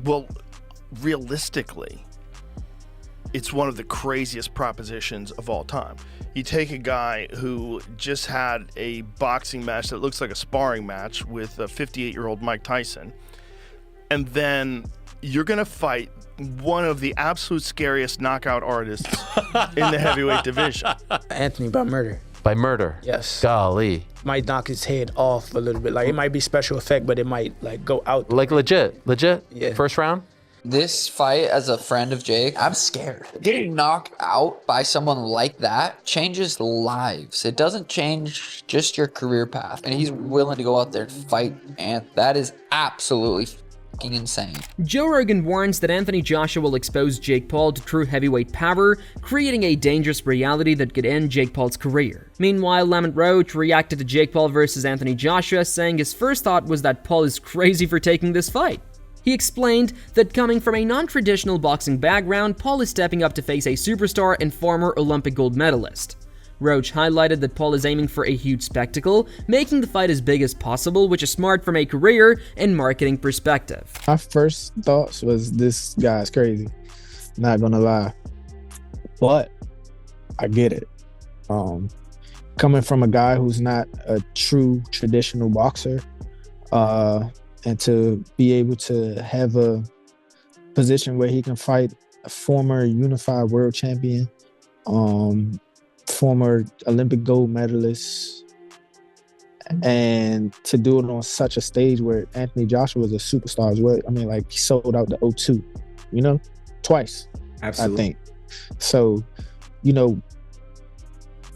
Well, realistically, it's one of the craziest propositions of all time. You take a guy who just had a boxing match that looks like a sparring match with a 58-year-old Mike Tyson, and then you're going to fight one of the absolute scariest knockout artists in the heavyweight division. Anthony by murder. By murder? Yes. Golly. Might knock his head off a little bit. Like, it might be special effect, but it might, like, go out. Like legit? Yeah. First round? This fight, as a friend of Jake, I'm scared. Getting knocked out by someone like that changes lives. It doesn't change just your career path. And he's willing to go out there and fight, and that is absolutely fucking insane. Joe Rogan warns that Anthony Joshua will expose Jake Paul to true heavyweight power, creating a dangerous reality that could end Jake Paul's career. Meanwhile, Lamont Roach reacted to Jake Paul versus Anthony Joshua, saying his first thought was that Paul is crazy for taking this fight. He explained that coming from a non-traditional boxing background, Paul is stepping up to face a superstar and former Olympic gold medalist. Roach highlighted that Paul is aiming for a huge spectacle, making the fight as big as possible, which is smart from a career and marketing perspective. My first thoughts was, this guy's crazy. Not gonna lie. But I get it. Coming from a guy who's not a true traditional boxer, and to be able to have a position where he can fight a former unified world champion, former Olympic gold medalist, and to do it on such a stage where Anthony Joshua was a superstar as well. I mean, like, he sold out the O2, twice. Absolutely. I think. So,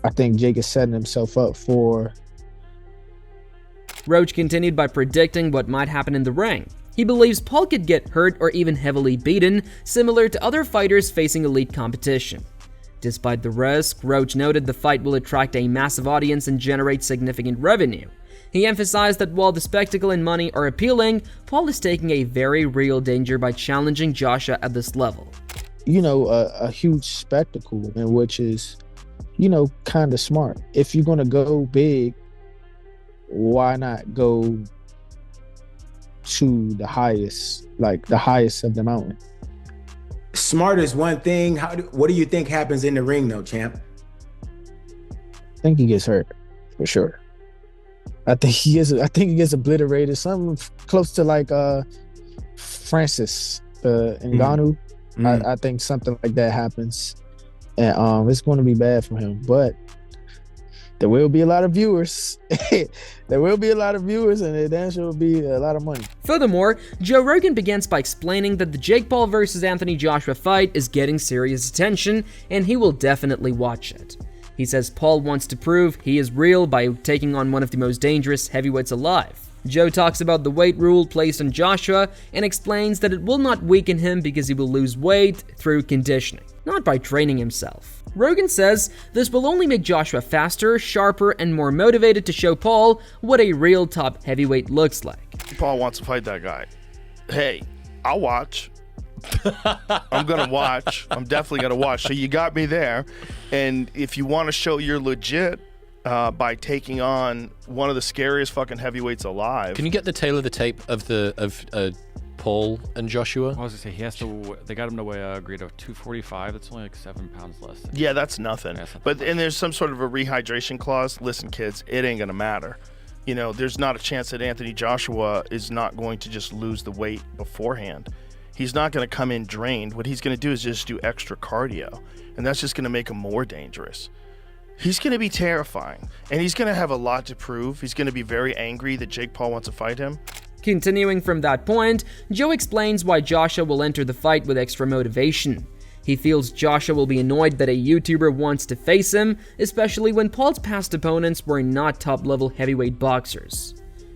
I think Jake is setting himself up for... Roach continued by predicting what might happen in the ring. He believes Paul could get hurt or even heavily beaten, similar to other fighters facing elite competition. Despite the risk, Roach noted the fight will attract a massive audience and generate significant revenue. He emphasized that while the spectacle and money are appealing, Paul is taking a very real danger by challenging Joshua at this level. A huge spectacle, and which is, kind of smart. If you're going to go big, why not go to the highest of the mountain? Smart is one thing. What do you think happens in the ring, though, champ? I think he gets hurt, for sure. I think he gets obliterated. Something close to like Francis Ngannou. I think something like that happens, and it's going to be bad for him. But there will be a lot of viewers. There will be a lot of viewers, and it then will be a lot of money. Furthermore, Joe Rogan begins by explaining that the Jake Paul versus Anthony Joshua fight is getting serious attention, and he will definitely watch it. He says Paul wants to prove he is real by taking on one of the most dangerous heavyweights alive. Joe talks about the weight rule placed on Joshua and explains that it will not weaken him because he will lose weight through conditioning, not by training himself. Rogan says this will only make Joshua faster, sharper, and more motivated to show Paul what a real top heavyweight looks like. Paul wants to fight that guy. Hey, I'll watch. I'm gonna watch. I'm definitely gonna watch. So you got me there. And if you want to show you're legit by taking on one of the scariest fucking heavyweights alive, can you get the tail of the tape of Paul and Joshua? I was gonna say they got him to weigh a grade of 245. That's only like 7 pounds less. Yeah, that's nothing. And there's some sort of a rehydration clause. Listen, kids, it ain't gonna matter. There's not a chance that Anthony Joshua is not going to just lose the weight beforehand. He's not going to come in drained. What he's going to do is just do extra cardio, and that's just going to make him more dangerous. He's going to be terrifying, and he's going to have a lot to prove. He's going to be very angry that Jake Paul wants to fight him. Continuing from that point, Joe explains why Joshua will enter the fight with extra motivation. He feels Joshua will be annoyed that a YouTuber wants to face him, especially when Paul's past opponents were not top-level heavyweight boxers.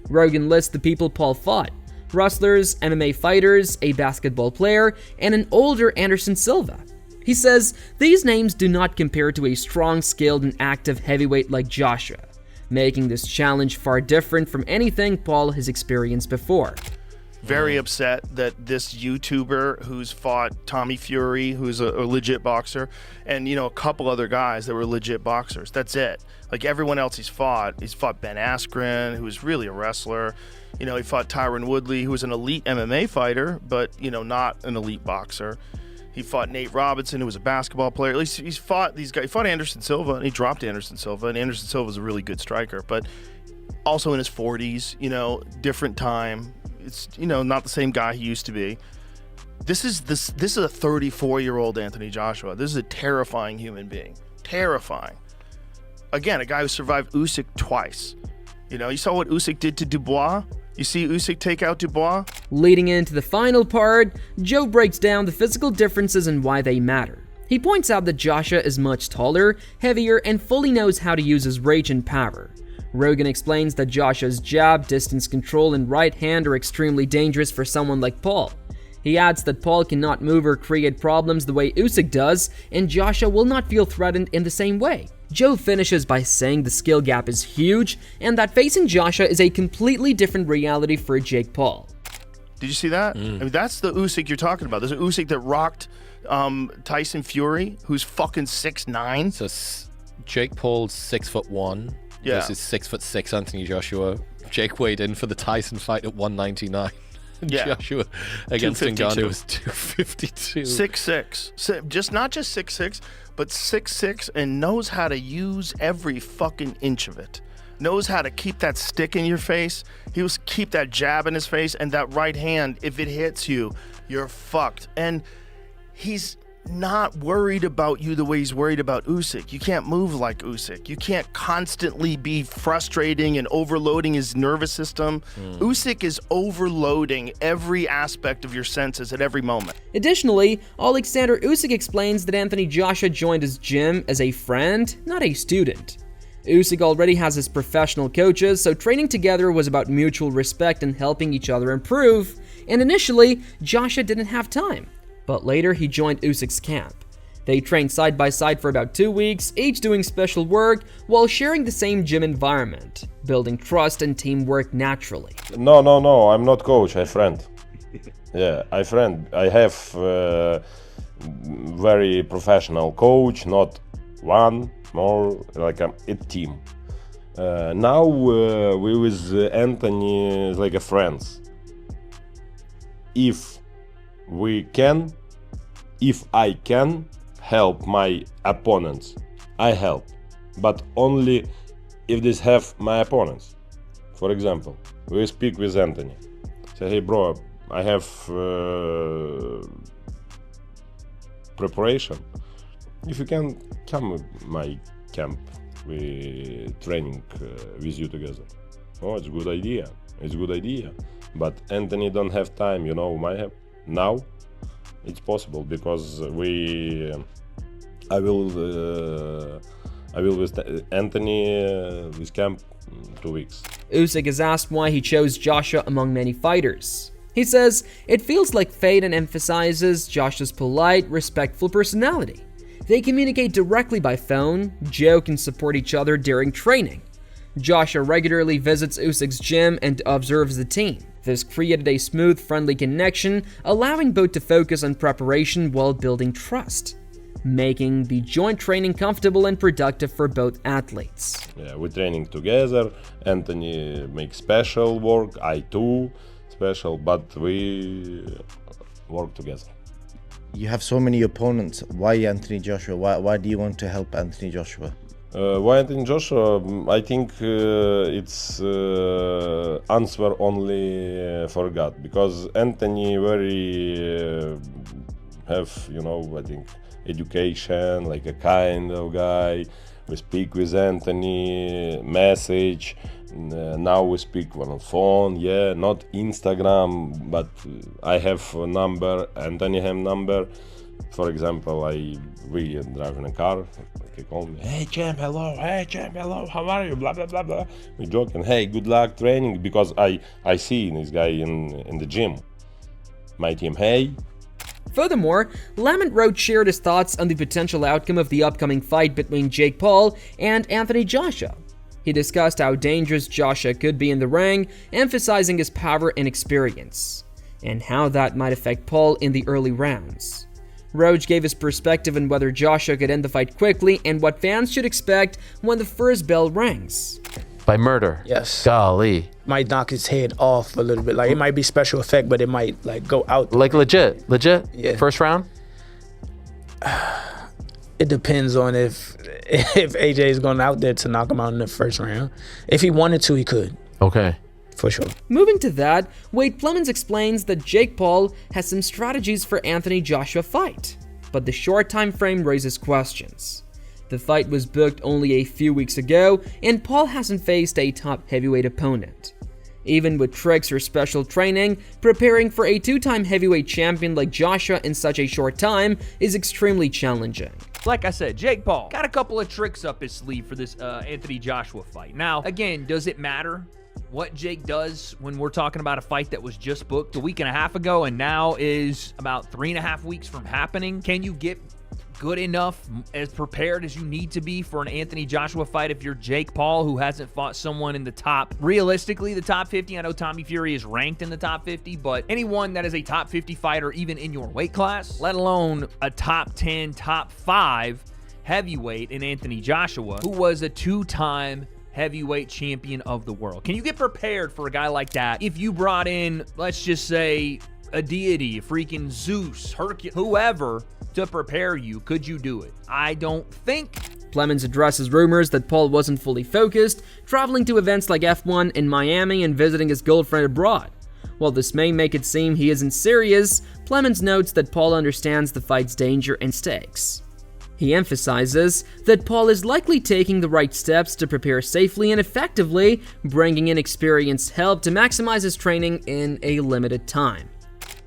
Rogan lists the people Paul fought: wrestlers, MMA fighters, a basketball player, and an older Anderson Silva. He says these names do not compare to a strong, skilled, and active heavyweight like Joshua, making this challenge far different from anything Paul has experienced before. very upset that this YouTuber who's fought Tommy Fury, who's a legit boxer, and a couple other guys that were legit boxers. That's it. Like everyone else he's fought Ben Askren, who's really a wrestler. He fought Tyron Woodley, who was an elite MMA fighter, but not an elite boxer. He fought Nate Robinson, who was a basketball player. At least he's fought these guys. He fought Anderson Silva, and he dropped Anderson Silva. And Anderson Silva's a really good striker, but also in his 40s, different time. It's, not the same guy he used to be. This is a 34-year-old Anthony Joshua. This is a terrifying human being. Terrifying. Again, a guy who survived Usyk twice. You saw what Usyk did to Dubois? You see Usyk take out Dubois? Leading into the final part, Joe breaks down the physical differences and why they matter. He points out that Joshua is much taller, heavier, and fully knows how to use his rage and power. Rogan explains that Joshua's jab, distance control, and right hand are extremely dangerous for someone like Paul. He adds that Paul cannot move or create problems the way Usyk does, and Joshua will not feel threatened in the same way. Joe finishes by saying the skill gap is huge, and that facing Joshua is a completely different reality for Jake Paul. Did you see that? I mean, that's the Usyk you're talking about. There's an Usyk that rocked Tyson Fury, who's fucking 6'9". So Jake Paul's 6'1" versus 6'6" Anthony Joshua. Jake weighed in for the Tyson fight at 199. Yeah. Joshua against 252. Ngannou was 252. 6'6". Not just 6'6", but 6'6", and knows how to use every fucking inch of it. Knows how to keep that stick in your face. He was keep that jab in his face, and that right hand, if it hits you, you're fucked. And he's not worried about you the way he's worried about Usyk. You can't move like Usyk. You can't constantly be frustrating and overloading his nervous system. Usyk is overloading every aspect of your senses at every moment. Additionally, Alexander Usyk explains that Anthony Joshua joined his gym as a friend, not a student. Usyk already has his professional coaches, so training together was about mutual respect and helping each other improve. And initially, Joshua didn't have time. But later he joined Usyk's camp. They trained side by side for about 2 weeks, each doing special work while sharing the same gym environment, building trust and teamwork naturally. No, I'm not coach, I'm friend. Yeah, I friend. I have very professional coach, not one, more like a team. Now we with Anthony like a friends. If I can help my opponents, I help. But only if this have my opponents. For example, we speak with Anthony. Say, hey bro, I have preparation. If you can come with my camp, we training with you together. Oh, it's a good idea. It's a good idea. But Anthony don't have time, I have. Now it's possible because I will with Anthony with camp 2 weeks. Usyk is asked why he chose Joshua among many fighters. He says, it feels like fate and emphasizes Joshua's polite, respectful personality. They communicate directly by phone, joke, and support each other during training. Joshua regularly visits Usyk's gym and observes the team. This created a smooth, friendly connection, allowing both to focus on preparation while building trust, making the joint training comfortable and productive for both athletes. Yeah, we're training together. Anthony makes special work, I too special, but we work together. You have so many opponents. Why Anthony Joshua? Why do you want to help Anthony Joshua? Why Anthony Joshua? I think it's answer only for God, because Anthony very have, I think, education, like a kind of guy. We speak with Anthony, message. Now we speak on phone, not Instagram, but I have a number, Anthony have number. For example, we drive in a car, he call me, hey champ, hello, how are you, blah, blah, blah, blah. We joking, hey, good luck training, because I see this guy in the gym. My team, hey. Furthermore, Lamont Roach shared his thoughts on the potential outcome of the upcoming fight between Jake Paul and Anthony Joshua. He discussed how dangerous Joshua could be in the ring, emphasizing his power and experience. and how that might affect Paul in the early rounds. Roach gave his perspective on whether Joshua could end the fight quickly and what fans should expect when the first bell rings. By murder? Yes. Golly. Might knock his head off a little bit. Like, it might be special effect, but it might, like, go out. Like, legit? Yeah. First round? It depends on if AJ is going out there to knock him out in the first round. If he wanted to, he could. Okay. For sure. Moving to that, Wade Plemons explains that Jake Paul has some strategies for Anthony Joshua fight, but the short time frame raises questions. The fight was booked only a few weeks ago, and Paul hasn't faced a top heavyweight opponent. Even with tricks or special training, preparing for a two-time heavyweight champion like Joshua in such a short time is extremely challenging. Like I said, Jake Paul got a couple of tricks up his sleeve for this Anthony Joshua fight. Now, again, does it matter what Jake does when we're talking about a fight that was just booked a week and a half ago and now is about 3.5 weeks from happening? Can you get good enough, as prepared as you need to be for an Anthony Joshua fight if you're Jake Paul, who hasn't fought someone in the top, realistically, the top 50? I know Tommy Fury is ranked in the top 50, but anyone that is a top 50 fighter, even in your weight class, let alone a top 10, top 5 heavyweight in Anthony Joshua, who was a two-time heavyweight champion of the world. Can you get prepared for a guy like that if you brought in, let's just say, a deity, a freaking Zeus, Hercules, whoever, to prepare you? Could you do it? I don't think. Plemons addresses rumors that Paul wasn't fully focused, traveling to events like F1 in Miami and visiting his girlfriend abroad. While this may make it seem he isn't serious, Plemons notes that Paul understands the fight's danger and stakes. He emphasizes that Paul is likely taking the right steps to prepare safely and effectively, bringing in experienced help to maximize his training in a limited time.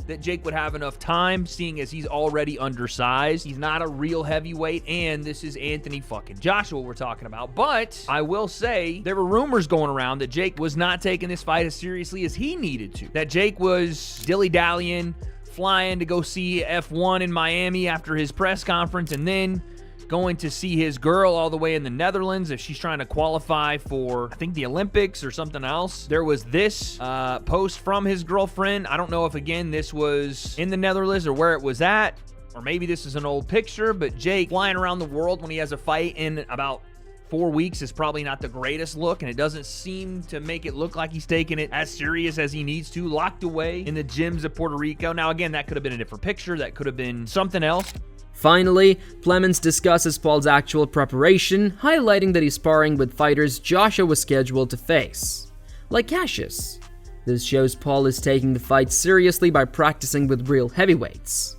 That Jake would have enough time, seeing as he's already undersized. He's not a real heavyweight, and this is Anthony fucking Joshua we're talking about. But I will say, there were rumors going around that Jake was not taking this fight as seriously as he needed to. That Jake was dilly-dallying, flying to go see F1 in Miami after his press conference, and then going to see his girl all the way in the Netherlands if she's trying to qualify for, I think, the Olympics or something else. There was this post from his girlfriend. I don't know if, again, this was in the Netherlands or where it was at, or maybe this is an old picture, but Jake flying around the world when he has a fight in about 4 weeks is probably not the greatest look, and it doesn't seem to make it look like he's taking it as serious as he needs to, locked away in the gyms of Puerto Rico. Now, again, that could have been a different picture. That could have been something else. Finally, Plemons discusses Paul's actual preparation, highlighting that he's sparring with fighters Joshua was scheduled to face, like Cassius. This shows Paul is taking the fight seriously by practicing with real heavyweights.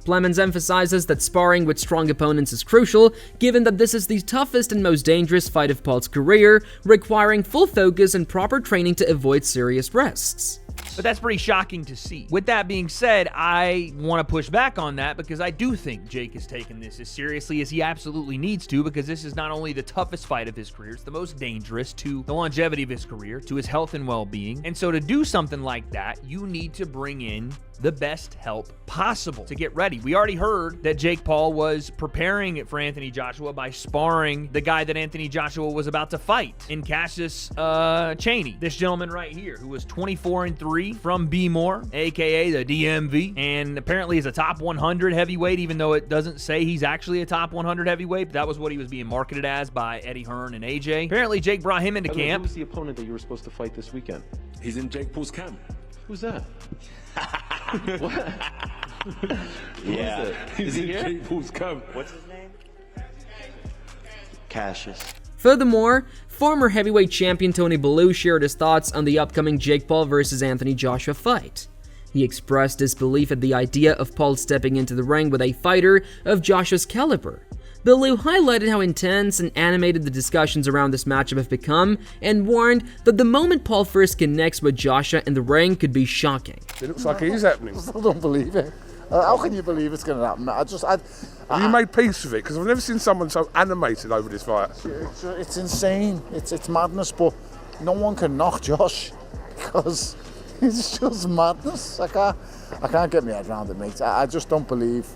Plemons emphasizes that sparring with strong opponents is crucial, given that this is the toughest and most dangerous fight of Paul's career, requiring full focus and proper training to avoid serious risks. But that's pretty shocking to see. With that being said, I want to push back on that because I do think Jake is taking this as seriously as he absolutely needs to, because this is not only the toughest fight of his career, it's the most dangerous to the longevity of his career, to his health and well-being. And so to do something like that, you need to bring in the best help possible to get ready. We already heard that Jake Paul was preparing for Anthony Joshua by sparring the guy that Anthony Joshua was about to fight in Cassius Chaney. This gentleman right here, who was 24-3 from B-More, aka the DMV, and apparently is a top 100 heavyweight, even though it doesn't say he's actually a top 100 heavyweight. But that was what he was being marketed as by Eddie Hearn and AJ. Apparently Jake brought him into camp. Who was the opponent that you were supposed to fight this weekend? He's in Jake Paul's camp. Who's that? What? Yeah. Is he here? Jake Paul's camp. What's his name? Cassius. Furthermore, former heavyweight champion Tony Bellew shared his thoughts on the upcoming Jake Paul versus Anthony Joshua fight. He expressed disbelief at the idea of Paul stepping into the ring with a fighter of Joshua's caliber. Bellew highlighted how intense and animated the discussions around this matchup have become, and warned that the moment Paul first connects with Joshua in the ring could be shocking. It looks like it is happening. I still don't believe it. How can you believe it's going to happen? Have you made peace with it? Because I've never seen someone so animated over this fight. It's insane. It's madness, but no one can knock Josh because it's just madness. I can't get my head around it, mate. I just don't believe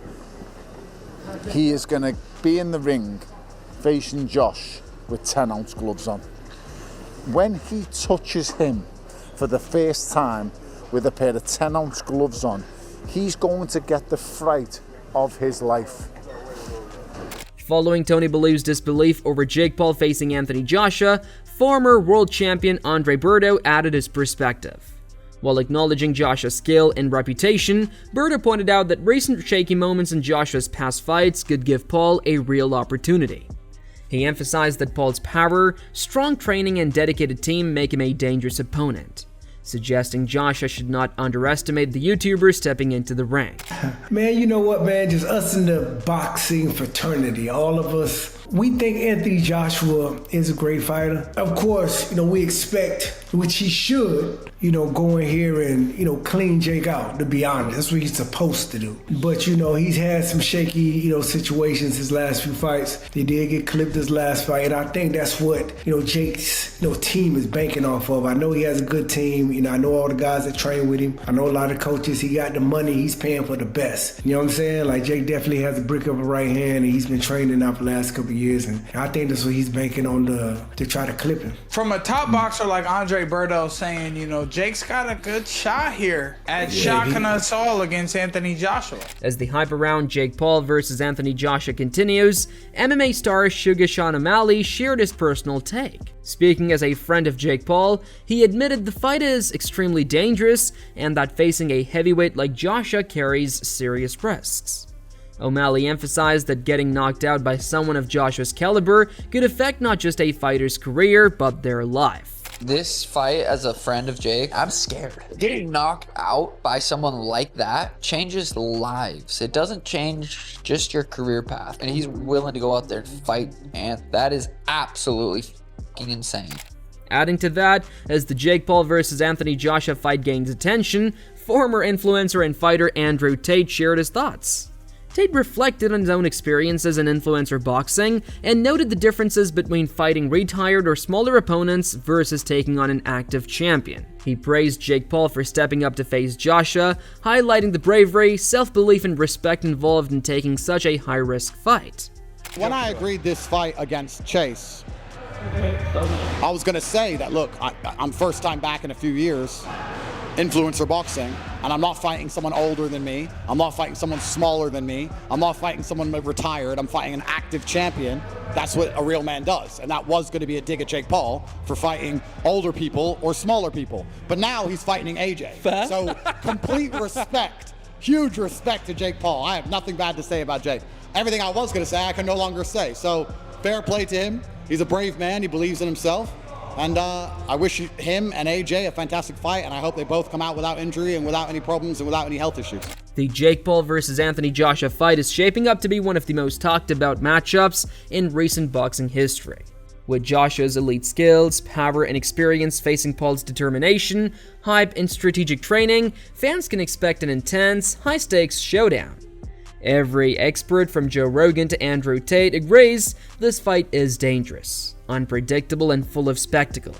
he is going to be in the ring facing Josh with 10-ounce gloves on. When he touches him for the first time with a pair of 10-ounce gloves on. He's going to get the fright of his life. Following Tony Bellew's disbelief over Jake Paul facing Anthony Joshua, former world champion Andre Berto added his perspective. While acknowledging Joshua's skill and reputation, Berto pointed out that recent shaky moments in Joshua's past fights could give Paul a real opportunity. He emphasized that Paul's power, strong training, and dedicated team make him a dangerous opponent, suggesting Joshua should not underestimate the YouTuber stepping into the ring. Man, you know what, man? Just us in the boxing fraternity, all of us, we think Anthony Joshua is a great fighter. Of course, we expect, which he should, go in here and, clean Jake out, to be honest. That's what he's supposed to do. But, he's had some shaky, situations his last few fights. He did get clipped his last fight, and I think that's what, Jake's, team is banking off of. I know he has a good team. I know all the guys that train with him. I know a lot of coaches. He got the money. He's paying for the best. You know what I'm saying? Like, Jake definitely has a brick of a right hand, and he's been training now for the last couple of years, and I think that's what he's banking on to try to clip him. From a top boxer like Andre Berto saying, Jake's got a good shot here at shocking us all against Anthony Joshua. As the hype around Jake Paul versus Anthony Joshua continues, MMA star Sugar Sean O'Malley shared his personal take. Speaking as a friend of Jake Paul, he admitted the fight is extremely dangerous and that facing a heavyweight like Joshua carries serious risks. O'Malley emphasized that getting knocked out by someone of Joshua's caliber could affect not just a fighter's career, but their life. This fight, as a friend of Jake, I'm scared. Getting knocked out by someone like that changes lives. It doesn't change just your career path. And he's willing to go out there and fight, and that is absolutely fucking insane. Adding to that, as the Jake Paul versus Anthony Joshua fight gains attention, former influencer and fighter Andrew Tate shared his thoughts. Tate reflected on his own experiences in influencer boxing and noted the differences between fighting retired or smaller opponents versus taking on an active champion. He praised Jake Paul for stepping up to face Joshua, highlighting the bravery, self-belief, and respect involved in taking such a high-risk fight. When I agreed this fight against Chase, I was going to say that, look, I'm first time back in a few years, influencer boxing, and I'm not fighting someone older than me. I'm not fighting someone smaller than me. I'm not fighting someone retired. I'm fighting an active champion. That's what a real man does. And that was going to be a dig at Jake Paul for fighting older people or smaller people. But now he's fighting AJ. Fair. So complete respect, huge respect to Jake Paul. I have nothing bad to say about Jake. Everything I was going to say, I can no longer say. So fair play to him. He's a brave man. He believes in himself. And I wish him and AJ a fantastic fight, and I hope they both come out without injury and without any problems and without any health issues. The Jake Paul versus Anthony Joshua fight is shaping up to be one of the most talked about matchups in recent boxing history. With Joshua's elite skills, power, and experience facing Paul's determination, hype, and strategic training, fans can expect an intense, high-stakes showdown. Every expert from Joe Rogan to Andrew Tate agrees this fight is dangerous, unpredictable, and full of spectacle.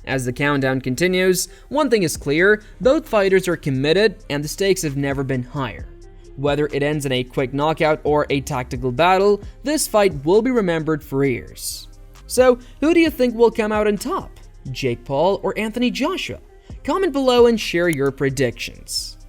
As the countdown continues, one thing is clear, both fighters are committed and the stakes have never been higher. Whether it ends in a quick knockout or a tactical battle, this fight will be remembered for years. So, who do you think will come out on top? Jake Paul or Anthony Joshua? Comment below and share your predictions.